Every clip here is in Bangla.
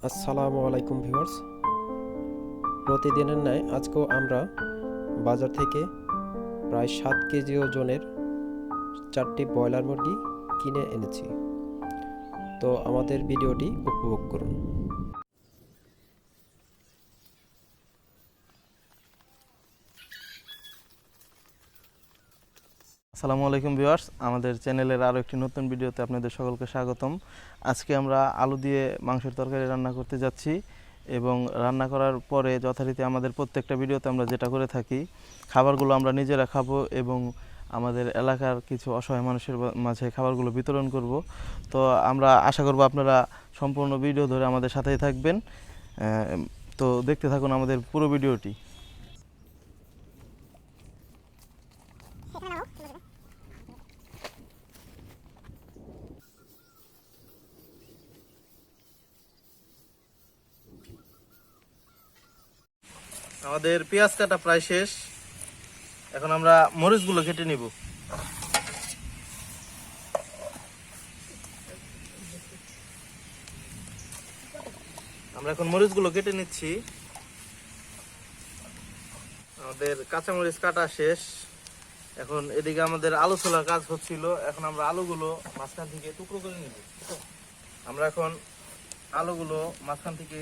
আসসালামু আলাইকুম ভিউয়ার্স, প্রতিদিনের ন্যায় আজকেও আমরা বাজার থেকে প্রায় 7 কেজি ওজনের 4টি ব্রয়লার মুরগি কিনে এনেছি। তো আমাদের ভিডিওটি উপভোগ করুন। আসসালামু আলাইকুম ভিউয়ার্স, আমাদের চ্যানেলের আরও একটি নতুন ভিডিওতে আপনাদের সকলকে স্বাগতম। আজকে আমরা আলু দিয়ে মাংসের তরকারি রান্না করতে যাচ্ছি এবং রান্না করার পরে যথারীতি আমাদের প্রত্যেকটা ভিডিওতে আমরা যেটা করে থাকি, খাবারগুলো আমরা নিজেরা খাবো এবং আমাদের এলাকার কিছু অসহায় মানুষের মাঝে খাবারগুলো বিতরণ করব। তো আমরা আশা করব আপনারা সম্পূর্ণ ভিডিও ধরে আমাদের সাথেই থাকবেন। তো দেখতে থাকুন আমাদের পুরো ভিডিওটি। আমাদের পেঁয়াজ কাটা প্রায় শেষ। এখন আমরা মরিচগুলো কেটে নিব। আমরা এখন মরিচগুলো কেটে নিচ্ছি। আমাদের কাঁচা মরিচ কাটা শেষ। এখন এদিকে আমাদের আলু ছোলার কাজ হচ্ছিল। এখন আমরা আলুগুলো মাঝখান থেকে টুকরো করে নিব। আমরা এখন আলুগুলো মাঝখান থেকে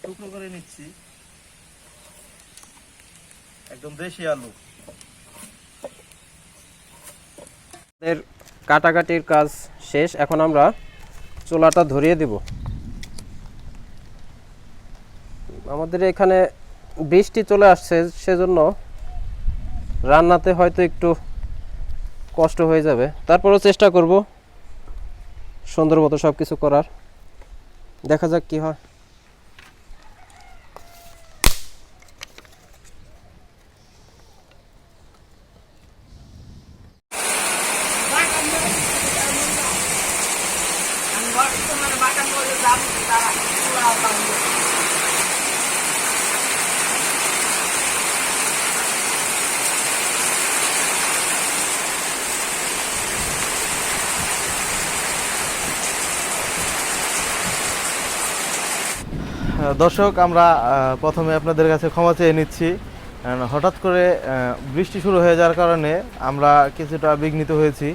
টুকরো করে নিচ্ছি, একদম দেশি আলু। আমাদের কাটাকাটির কাজ শেষ, এখন আমরা চুলাটা ধরিয়ে দেব। আমাদের এখানে বৃষ্টি চলে আসছে, সেজন্য রান্নাতে হয়তো একটু কষ্ট হয়ে যাবে, তারপরেও চেষ্টা করব সুন্দর মতো সব কিছু করার। দেখা যাক কি হয়। দর্শক, আমরা প্রথমে আপনাদের কাছে ক্ষমা চেয়ে নিচ্ছি। হঠাৎ করে বৃষ্টি শুরু হয়ে যাওয়ার কারণে আমরা কিছুটা বিঘ্নিত হয়েছি।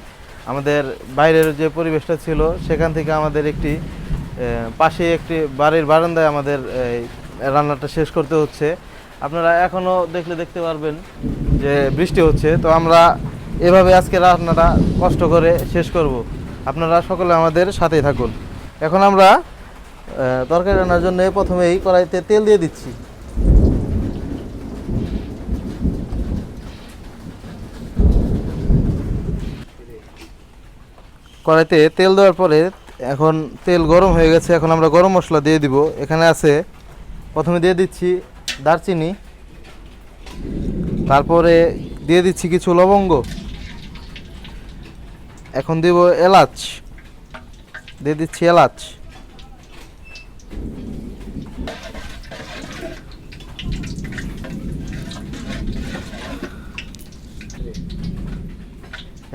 আমাদের বাইরের যে পরিবেশটা ছিল সেখান থেকে আমাদের একটি পাশে একটি বাড়ির বারান্দায় আমাদের রান্নাটা শেষ করতে হচ্ছে। আপনারা এখনও দেখতে পারবেন যে বৃষ্টি হচ্ছে। তো আমরা এভাবে আজকে রান্নাটা কষ্ট করে শেষ করব। আপনারা সকলে আমাদের সাথেই থাকুন। এখন আমরা তরকারি রান্নার জন্য প্রথমেই কড়াইতে তেল দিয়ে দিচ্ছি। কড়াইতে তেল দেওয়ার পরে এখন তেল গরম হয়ে গেছে। এখন আমরা গরম মশলা দিয়ে দিব। এখানে আছে, প্রথমে দিয়ে দিচ্ছি দারচিনি, তারপরে দিয়ে দিচ্ছি কিছু লবঙ্গ, এখন দিব এলাচ, দিয়ে দিচ্ছি এলাচ,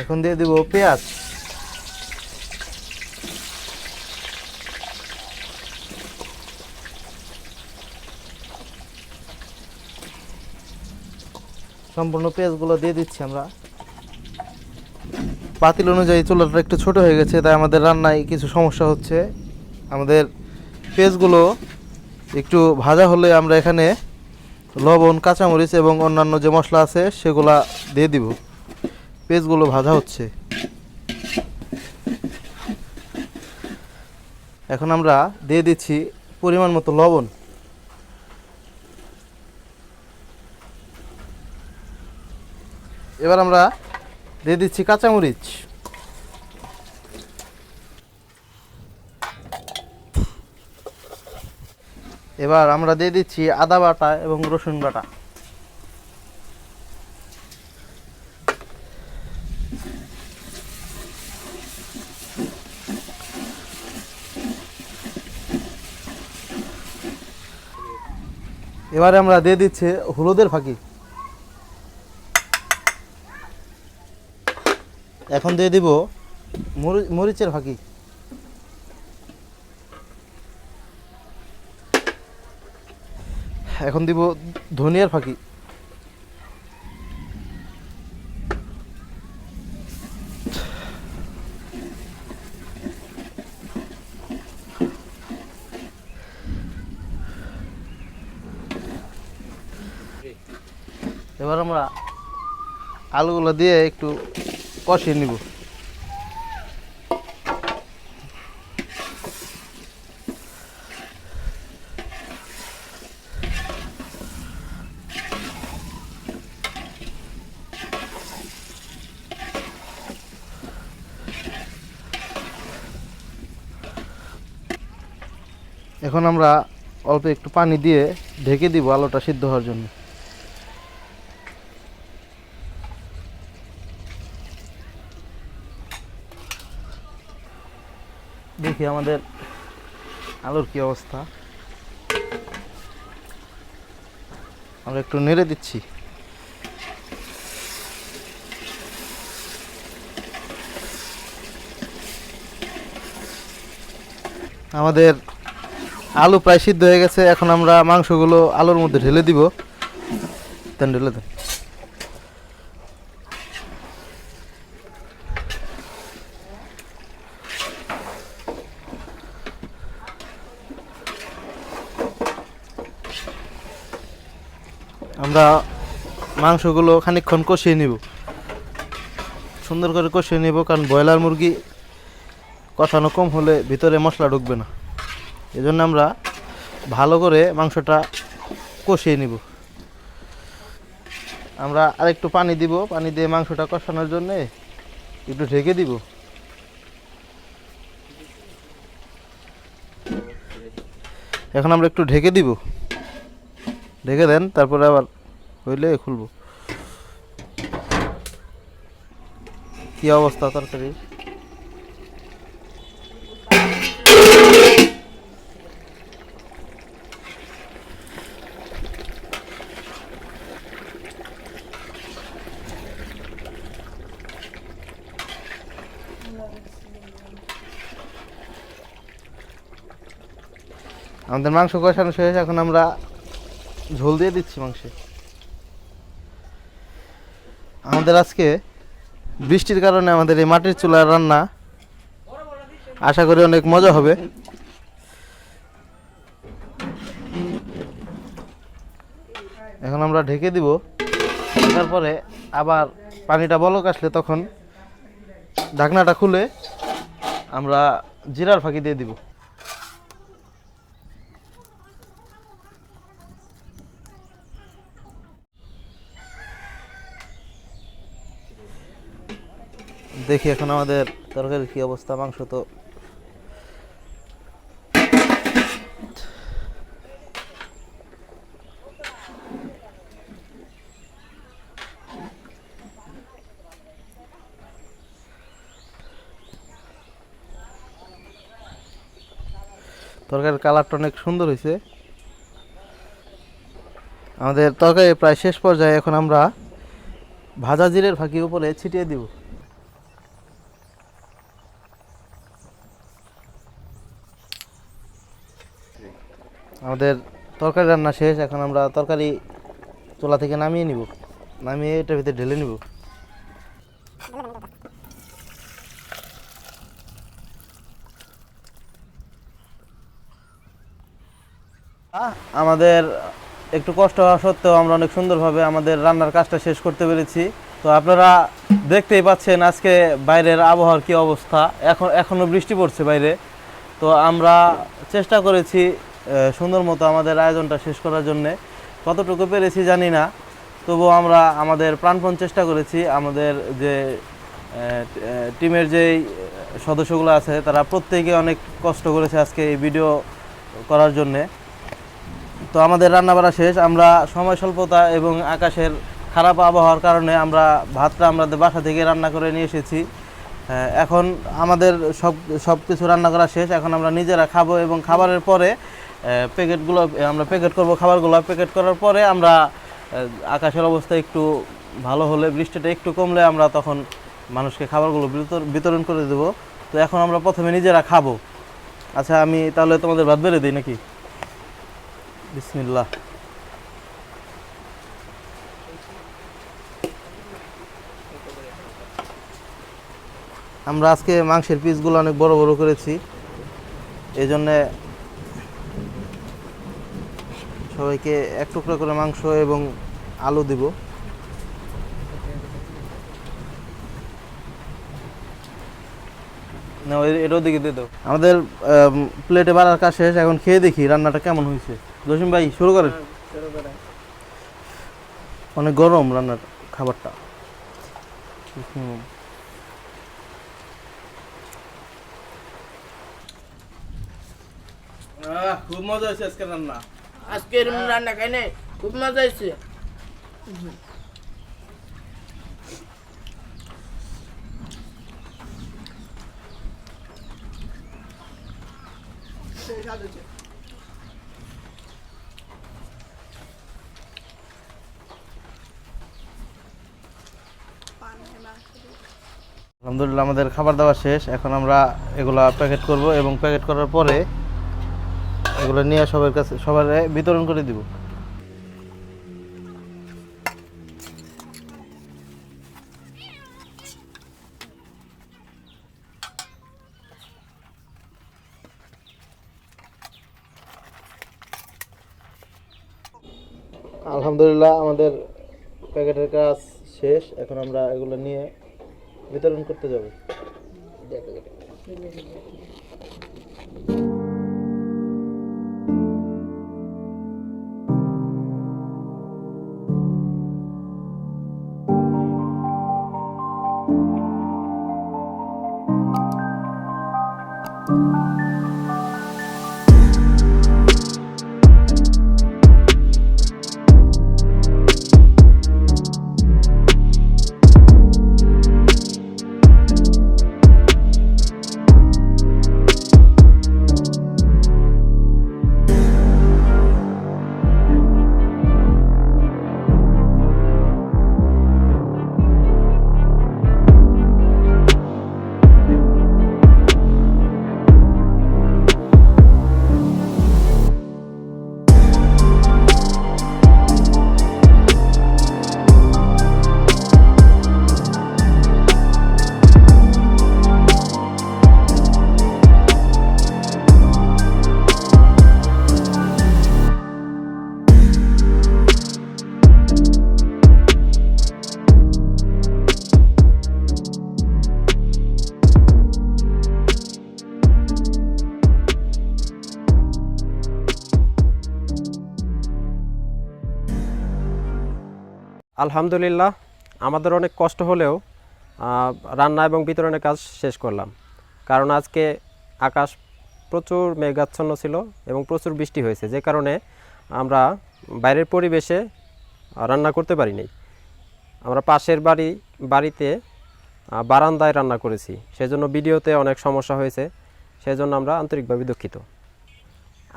এখন দিয়ে দিব পেঁয়াজ, সম্পূর্ণ পেঁয়াজগুলো দিয়ে দিচ্ছি আমরা। পাতিল অনুযায়ী চুলাটা একটু ছোট হয়ে গেছে, তাই আমাদের রান্নায় কিছু সমস্যা হচ্ছে। আমাদের পেঁয়াজগুলো একটু ভাজা হলে আমরা এখানে লবণ, কাঁচামরিচ এবং অন্যান্য যে মশলা আছে সেগুলা দিয়ে দিব। পেঁয়াজগুলো ভাজা হচ্ছে। এখন আমরা দিয়ে দিচ্ছি পরিমাণ মতো লবণ। এবার আমরা দিয়ে দিচ্ছি কাঁচামরিচ, এবার আমরা দিয়ে দিচ্ছি আদা বাটা এবং রসুন বাটা। এবারে আমরা দিয়ে দিচ্ছি হলুদের ফাঁকি। এখন দিয়ে দিব মরিচের ফাঁকি। এখন দিব ধনিয়ার ফাঁকি। এবার আমরা আলুগুলো দিয়ে একটু কষিয়ে নিব। এখন আমরা অল্প একটু পানি দিয়ে ঢেকে দিব আলুটা সিদ্ধ হওয়ার জন্য। দেখি আমাদের আলুর কি অবস্থা। আমরা একটু নেড়ে দিচ্ছি। আমাদের আলু প্রায় সিদ্ধ হয়ে গেছে। এখন আমরা মাংসগুলো আলুর মধ্যে ঢেলে দিব। ঢেলে দেন। আমরা মাংসগুলো খানিকক্ষণ কষিয়ে নিব, সুন্দর করে কষিয়ে নিব, কারণ ব্রয়লার মুরগি কষানো কম হলে ভিতরে মশলা ঢুকবে না। এজন্য আমরা ভালো করে মাংসটা কষিয়ে নিব। আমরা আরেকটু পানি দিব, পানি দিয়ে মাংসটা কষানোর জন্য একটু ঢেকে দিব। এখন আমরা একটু ঢেকে দিব, ঢেকে দেন, তারপরে আবার হইলে খুলব। কি অবস্থা তরকারি? আমাদের মাংস কষানো শেষ। এখন আমরা ঝোল দিয়ে দিচ্ছি মাংসে। আমাদের আজকে বৃষ্টির কারণে আমাদের এই মাটির চুলার রান্না, আশা করি অনেক মজা হবে। এখন আমরা ঢেকে দিব। তারপরে আবার পানিটা বলক আসলে তখন ঢাকনাটা খুলে আমরা জিরার ফাঁকি দিয়ে দিব। দেখি এখন আমাদের তরকারির কি অবস্থা। মাংস তো তরকারির কালারটা অনেক সুন্দর হয়েছে। আমাদের তরকারি প্রায় শেষ পর্যায়ে। এখন আমরা ভাজা জিরের ফাঁকি উপরে ছিটিয়ে দিব। আমাদের তরকারি রান্না শেষ। এখন আমরা তরকারি চুলা থেকে নামিয়ে নিব, নামিয়ে এটার ভিতরে ঢেলে নিব। আমাদের একটু কষ্ট হওয়া সত্ত্বেও আমরা অনেক সুন্দরভাবে আমাদের রান্নার কাজটা শেষ করতে পেরেছি। তো আপনারা দেখতেই পাচ্ছেন আজকে বাইরের আবহাওয়ার কি অবস্থা। এখনও বৃষ্টি পড়ছে বাইরে। তো আমরা চেষ্টা করেছি সুন্দর মতো আমাদের আয়োজনটা শেষ করার জন্যে। কতটুকু পেরেছি জানি না, তবুও আমরা আমাদের প্রাণপণ চেষ্টা করেছি। আমাদের যে টিমের যেই সদস্যগুলো আছে তারা প্রত্যেকে অনেক কষ্ট করেছে আজকে এই ভিডিও করার জন্যে। তো আমাদের রান্নাবাড়া শেষ। আমরা সময় স্বল্পতা এবং আকাশের খারাপ আবহাওয়ার কারণে আমরা ভাতটা আমাদের বাসা থেকে রান্না করে নিয়ে এসেছি। এখন আমাদের সব কিছু রান্না করা শেষ। এখন আমরা নিজেরা খাবো এবং খাবারের পরে প্যাকেটগুলো আমরা প্যাকেট করব। খাবারগুলো প্যাকেট করার পরে আমরা আকাশের অবস্থা একটু ভালো হলে, বৃষ্টিটা একটু কমলে আমরা তখন মানুষকে খাবারগুলো বিতরণ করে দেব। তো এখন আমরা প্রথমে নিজেরা খাবো। আচ্ছা, আমি তাহলে তোমাদের ভাত বেড়ে দিই নাকি? বিসমিল্লাহ। আমরা আজকে মাংসের পিসগুলো অনেক বড় বড় করেছি, এই জন্যে সবাইকে এক টুকরা করে মাংস এবং আলু দিব। না এটাও দিকে দিয়ে দাও। আমাদের প্লেটে বাড়ার কাজ শেষ, এখন খেয়ে দেখি রান্নাটা কেমন হয়েছে। জসিম ভাই শুরু করেন। অনেক গরম রান্নার খাবারটা। খুব মজা হয়েছে আজকে রান্না। আজকে এরকম রান্না খাই নাই, খুব মজা হয়েছে। আলহামদুলিল্লাহ আমাদের খাবার দাবার শেষ, এখন আমরা এগুলা প্যাকেট করব এবং প্যাকেট করার পরে এগুলো নিয়ে সবার কাছে সবার বিতরণ করে দিব। আলহামদুলিল্লাহ আমাদের প্যাকেটের কাজ শেষ, এখন আমরা এগুলো নিয়ে বিতরণ করতে যাব। আলহামদুলিল্লাহ আমাদের অনেক কষ্ট হলেও রান্না এবং বিতরণের কাজ শেষ করলাম, কারণ আজকে আকাশ প্রচুর মেঘাচ্ছন্ন ছিল এবং প্রচুর বৃষ্টি হয়েছে, যে কারণে আমরা বাইরের পরিবেশে রান্না করতে পারিনি। আমরা পাশের বাড়িতে বারান্দায় রান্না করেছি, সেজন্য ভিডিওতে অনেক সমস্যা হয়েছে, সেজন্য আমরা আন্তরিকভাবে দুঃখিত।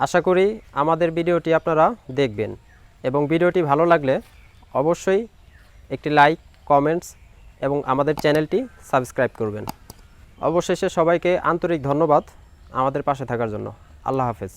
আশা করি আমাদের ভিডিওটি আপনারা দেখবেন এবং ভিডিওটি ভালো লাগলে অবশ্যই একটি লাইক, কমেন্টস এবং আমাদের চ্যানেলটি সাবস্ক্রাইব করবেন। অবশেষে সবাইকে আন্তরিক ধন্যবাদ আমাদের পাশে থাকার জন্য। আল্লাহ হাফেজ।